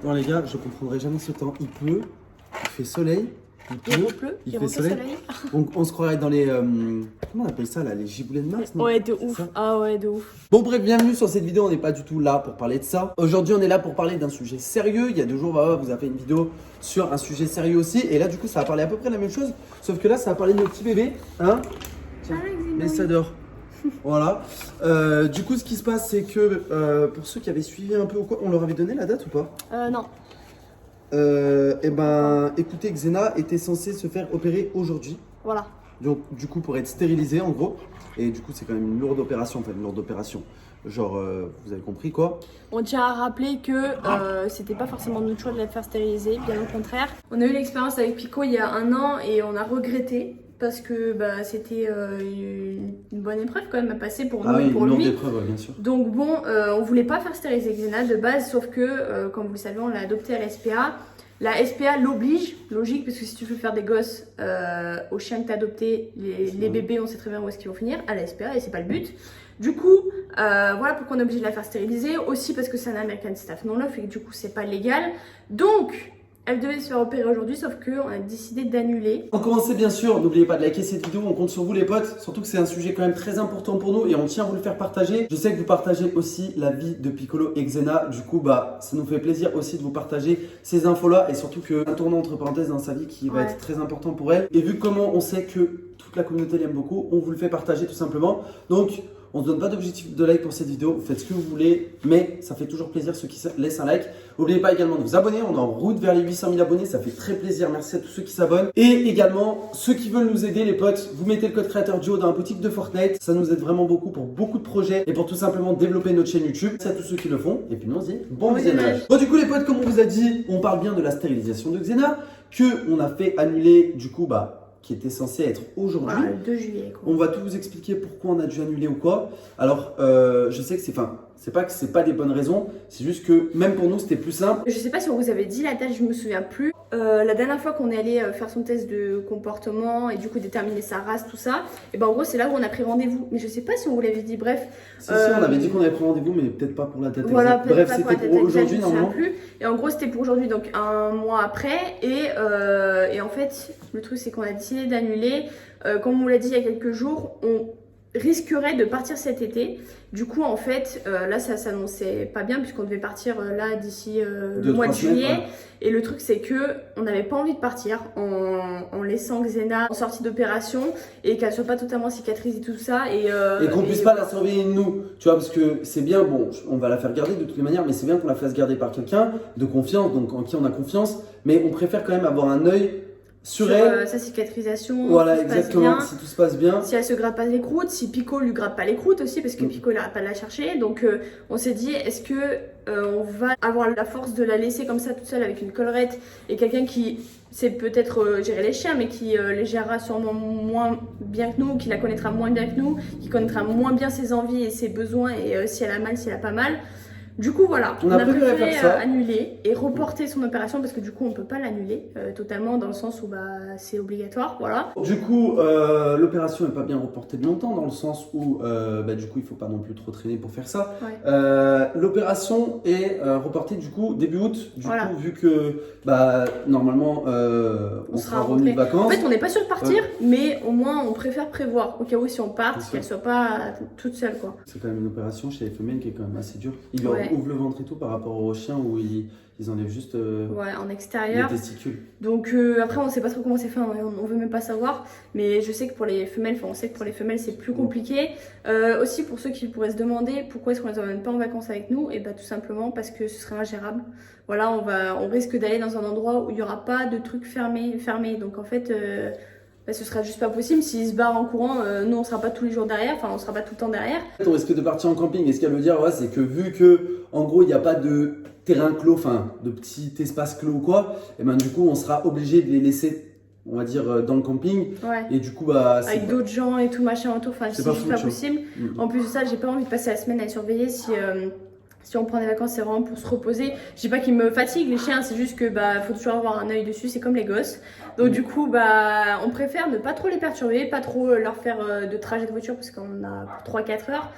Non les gars, je comprendrai jamais ce temps. Il pleut, il fait soleil, il fait soleil. On se croirait dans les... comment on appelle ça là? Les giboulets de Mars, non? Ouais, de ouf. Ah ouais, de ouf. Bon bref, bienvenue sur cette vidéo, on n'est pas du tout là pour parler de ça. Aujourd'hui on est là pour parler d'un sujet sérieux. Il y a 2 jours, Wawa vous a fait une vidéo sur un sujet sérieux aussi. Et là du coup ça va parler à peu près la même chose. Sauf que là ça va parler de nos petits bébés. Hein? Tiens, mais ça dort. Voilà. Du coup ce qui se passe c'est que pour ceux qui avaient suivi un peu ou quoi, on leur avait donné la date ou pas? Non. Eh ben écoutez, Xena était censée se faire opérer aujourd'hui. Voilà. Donc du coup pour être stérilisée en gros. Et du coup c'est quand même une lourde opération, enfin une lourde opération. Genre vous avez compris quoi. On tient à rappeler que c'était pas forcément notre choix de la faire stériliser, bien au contraire. On a eu l'expérience avec Pico il y a 1 an et on a regretté. Parce que c'était une bonne épreuve quand même à passer pour nous et pour lui. Épreuve, ouais, bien sûr. Donc bon, on voulait pas faire stériliser Xena de base, sauf que, comme vous le savez, on l'a adopté à la SPA. La SPA l'oblige, logique, parce que si tu veux faire des gosses au chien que t'as adopté, les bébés, on sait très bien où est-ce qu'ils vont finir, à la SPA, et c'est pas le but. Du coup, voilà pourquoi on est obligé de la faire stériliser. Aussi parce que c'est un American Staff non-love et que du coup, c'est pas légal. Donc... elle devait se faire opérer aujourd'hui, sauf qu'on a décidé d'annuler. On commence bien sûr, n'oubliez pas de liker cette vidéo, on compte sur vous les potes, surtout que c'est un sujet quand même très important pour nous et on tient à vous le faire partager. Je sais que vous partagez aussi la vie de Piccolo et Xena, du coup ça nous fait plaisir aussi de vous partager ces infos là et surtout qu'un tournant entre parenthèses dans sa vie qui va être très important pour elle. Et vu comment on sait que toute la communauté l'aime beaucoup, on vous le fait partager tout simplement. Donc on ne donne pas d'objectif de like pour cette vidéo, vous faites ce que vous voulez, mais ça fait toujours plaisir ceux qui laissent un like. N'oubliez pas également de vous abonner, on est en route vers les 800 000 abonnés, ça fait très plaisir, merci à tous ceux qui s'abonnent. Et également, ceux qui veulent nous aider les potes, vous mettez le code créateur Duo dans la boutique de Fortnite, ça nous aide vraiment beaucoup pour beaucoup de projets et pour tout simplement développer notre chaîne YouTube. C'est à tous ceux qui le font, et puis nous on se dit bon visionnage. Bon du coup les potes, comme on vous a dit, on parle bien de la stérilisation de Xena, que on a fait annuler du coup qui était censé être aujourd'hui. Voilà, le 2 juillet. Quoi. On va tout vous expliquer pourquoi on a dû annuler ou quoi. Alors, je sais que c'est pas que c'est pas des bonnes raisons, c'est juste que même pour nous c'était plus simple. Je sais pas si on vous avait dit la date, je me souviens plus. La dernière fois qu'on est allé faire son test de comportement et du coup déterminer sa race, tout ça, et ben en gros c'est là où on a pris rendez-vous. Mais je sais pas si on vous l'avait dit, bref. Si, on avait dit qu'on avait pris rendez-vous, mais peut-être pas pour la date voilà, exacte. Bref, c'était pour aujourd'hui normalement. Plus. Et en gros c'était pour aujourd'hui, donc 1 mois après. Et en fait, le truc c'est qu'on a décidé d'annuler. Comme on vous l'a dit il y a quelques jours, on risquerait de partir cet été. Du coup en fait là ça s'annonçait pas bien puisqu'on devait partir là d'ici le mois de juillet. Ouais. Et le truc c'est que on n'avait pas envie de partir en laissant Xena en sortie d'opération et qu'elle soit pas totalement cicatrisée et tout ça et qu'on puisse pas la surveiller nous, tu vois, parce que c'est bien, bon on va la faire garder de toutes les manières, mais c'est bien qu'on la fasse garder par quelqu'un de confiance, donc en qui on a confiance, mais on préfère quand même avoir un œil sur elle, sa cicatrisation, voilà exactement, si tout se passe bien, si elle se gratte pas les croûtes, si Pico lui gratte pas les croûtes aussi parce que Pico il arrête pas de la chercher, donc on s'est dit est-ce que on va avoir la force de la laisser comme ça toute seule avec une collerette et quelqu'un qui sait peut-être gérer les chiens mais qui les gérera sûrement moins bien que nous, qui la connaîtra moins bien que nous, qui connaîtra moins bien ses envies et ses besoins et si elle a mal, si elle a pas mal. Du coup voilà, on a préféré annuler et reporter son opération parce que du coup on peut pas l'annuler totalement dans le sens où c'est obligatoire, voilà. Du coup l'opération n'est pas bien reportée de longtemps dans le sens où du coup il faut pas non plus trop traîner pour faire ça. Ouais. L'opération est reportée du coup début août, du coup vu que normalement on sera revenu de vacances. En fait on n'est pas sûr de partir mais au moins on préfère prévoir au cas où si on part qu'elle soit pas toute seule quoi. C'est quand même une opération chez les femelles qui est quand même assez dure. Il leur ouvre le ventre et tout par rapport aux chiens où ils enlèvent juste en extérieur. les testicules. Donc après on sait pas trop comment c'est fait, on veut même pas savoir, mais je sais que pour les femelles, on sait que pour les femelles c'est plus compliqué. Aussi pour ceux qui pourraient se demander pourquoi est-ce qu'on les emmène pas en vacances avec nous, et tout simplement parce que ce serait ingérable. Voilà, on risque d'aller dans un endroit où il y aura pas de trucs fermés. Donc en fait ce sera juste pas possible. S'ils se barrent en courant, nous on sera pas tous les jours derrière, enfin on sera pas tout le temps derrière. On risque de partir en camping, et ce qu'elle veut dire c'est que vu que en gros il n'y a pas de terrain clos, enfin de petit espace clos ou quoi, et du coup on sera obligé de les laisser on va dire dans le camping et du coup avec d'autres gens et tout machin autour, enfin c'est juste pas possible. En plus de ça j'ai pas envie de passer la semaine à les surveiller si Si on prend des vacances, c'est vraiment pour se reposer. Je dis pas qu'ils me fatiguent les chiens, c'est juste que bah faut toujours avoir un œil dessus, c'est comme les gosses. Donc du coup bah on préfère ne pas trop les perturber, pas trop leur faire de trajet de voiture parce qu'on a 3-4 heures.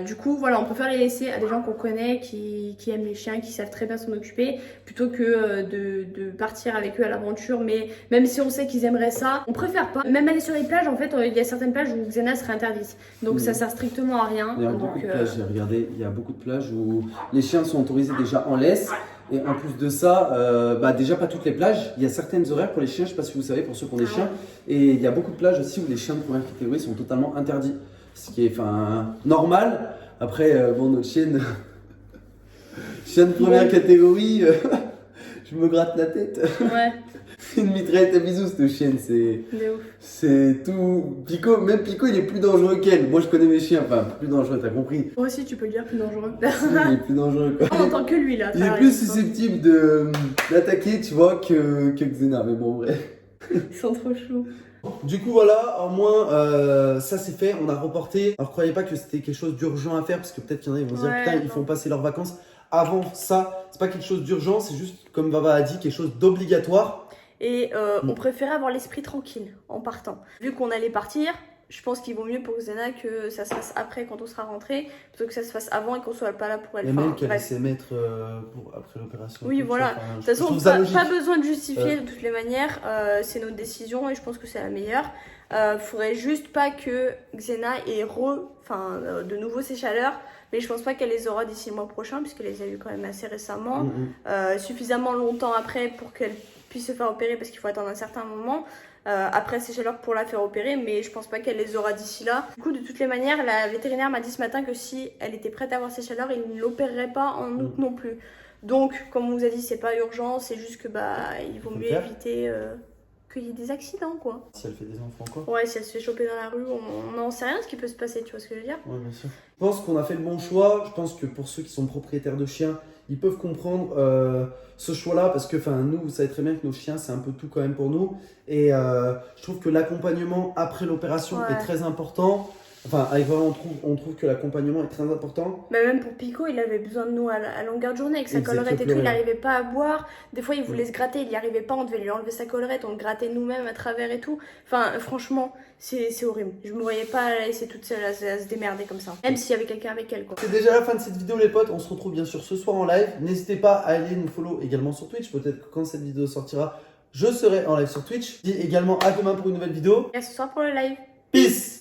Du coup voilà, on préfère les laisser à des gens qu'on connaît, qui aiment les chiens, qui savent très bien s'en occuper, plutôt que de partir avec eux à l'aventure. Mais même si on sait qu'ils aimeraient ça, on préfère pas. Même aller sur les plages, en fait, il y a certaines plages où Xena serait interdite. Donc ça sert strictement à rien. Il y a Donc, beaucoup de plages, j'ai regardé, il y a beaucoup de plages où les chiens sont autorisés déjà en laisse. Et en plus de ça, bah déjà pas toutes les plages, il y a certaines horaires pour les chiens, je sais pas si vous savez, pour ceux qui ont des chiens. Et il y a beaucoup de plages aussi où les chiens de première catégorie sont totalement interdits. Ce qui est normal. Après, bon, notre chienne, chien de première catégorie, je me gratte la tête. Ouais. Une mitraillette à bisous, cette chienne, c'est tout. Pico, même Pico, il est plus dangereux qu'elle. Moi, je connais mes chiens, enfin, plus dangereux, t'as compris. Moi aussi, tu peux le dire, plus dangereux. Il est plus dangereux, quoi. On entend que lui, là. Il est plus susceptible d'attaquer, tu vois, que Xena, mais bon, bref. Ils sont trop choux. Du coup, voilà, au moins, ça c'est fait, on a reporté. Alors, croyez pas que c'était quelque chose d'urgent à faire, parce que peut-être qu'il y en a, ils vont se dire, putain, ils font passer leurs vacances avant ça. C'est pas quelque chose d'urgent, c'est juste, comme Vava a dit, quelque chose d'obligatoire. Et on préférait avoir l'esprit tranquille en partant. Vu qu'on allait partir, je pense qu'il vaut mieux pour Xena que ça se fasse après quand on sera rentré, plutôt que ça se fasse avant et qu'on soit pas là pour elle. Et même qu'elle essaie mettre après l'opération. Oui, voilà. De toute façon, pas besoin de justifier de toutes les manières. C'est notre décision et je pense que c'est la meilleure. Faudrait juste pas que Xena ait de nouveau ses chaleurs. Mais je pense pas qu'elle les aura d'ici le mois prochain, puisqu'elle les a eu quand même assez récemment. Suffisamment longtemps après pour qu'elle puisse se faire opérer, parce qu'il faut attendre un certain moment après ces chaleurs pour la faire opérer, mais je pense pas qu'elle les aura d'ici là. Du coup, de toutes les manières, la vétérinaire m'a dit ce matin que si elle était prête à avoir ces chaleurs, il ne l'opérerait pas en août non plus. Donc, comme on vous a dit, c'est pas urgent, c'est juste que il vaut mieux éviter qu'il y ait des accidents, quoi. Si elle fait des enfants, quoi. Ouais, si elle se fait choper dans la rue, on n'en sait rien ce qui peut se passer, tu vois ce que je veux dire? Ouais, bien sûr. Je pense qu'on a fait le bon choix. Je pense que pour ceux qui sont propriétaires de chiens, ils peuvent comprendre ce choix-là, parce que nous, vous savez très bien que nos chiens, c'est un peu tout quand même pour nous. Et je trouve que l'accompagnement après l'opération est très important. Enfin, avec Vava, on trouve que l'accompagnement est très important. Mais même pour Pico, il avait besoin de nous à longueur de journée, avec sa collerette et tout, il n'arrivait pas à boire. Des fois, il voulait se gratter, il n'y arrivait pas, on devait lui enlever sa collerette, on le grattait nous-mêmes à travers et tout. Enfin, franchement, c'est horrible. Je me voyais pas la laisser toute seule à se démerder comme ça. Même s'il y avait quelqu'un avec elle, quoi. C'est déjà la fin de cette vidéo, les potes. On se retrouve bien sûr ce soir en live. N'hésitez pas à aller nous follow également sur Twitch. Peut-être que quand cette vidéo sortira, je serai en live sur Twitch. Et également à demain pour une nouvelle vidéo. Et à ce soir pour le live. Peace!